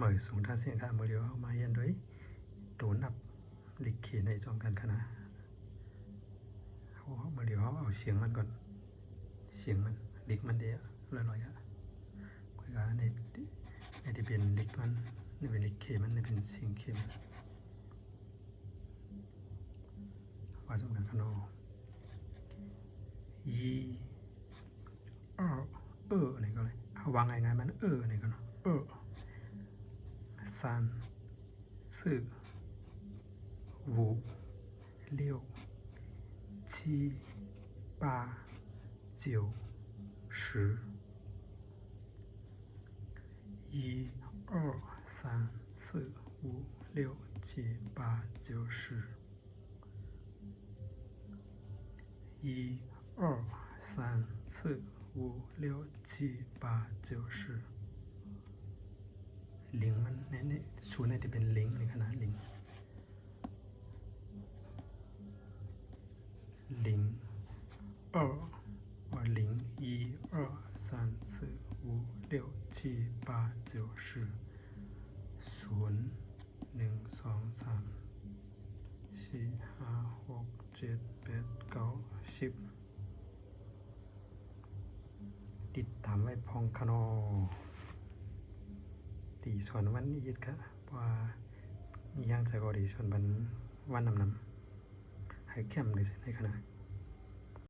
mời xuống ta sẽ cả một điều mà hiện đấy trốn ập lịch khí này trongกันขนาดmột điều họเอาเสียงมันก่อนเสียงมันลิกมันเดียวลอยๆอ่ะคุยกันในที่เป็นลิกมันในเป็นลิกเคมันในเป็นเสียงเคมันว่าสำคัญขนาดยีนี่ก็เลยเอาวางไงมันนี่ก็เนาะ三四五六七八九十一二三四五六七八九十一二三四五六七八九十ลิงมันเนี่ยศูนย์เนี่ยจะเป็นลิงในขนาดลิงลิง一二三四五六七八九十ศูนย์หนึ่งสองสามสี่ห้าหกเจ็ดแปดเก้าสิบติดตามไว้พองคานอตีส่วนวันนี้ยึดค่ะว่ามีย่างจะก็ดีส่วนวันนำให้เข้มเลยในขณะ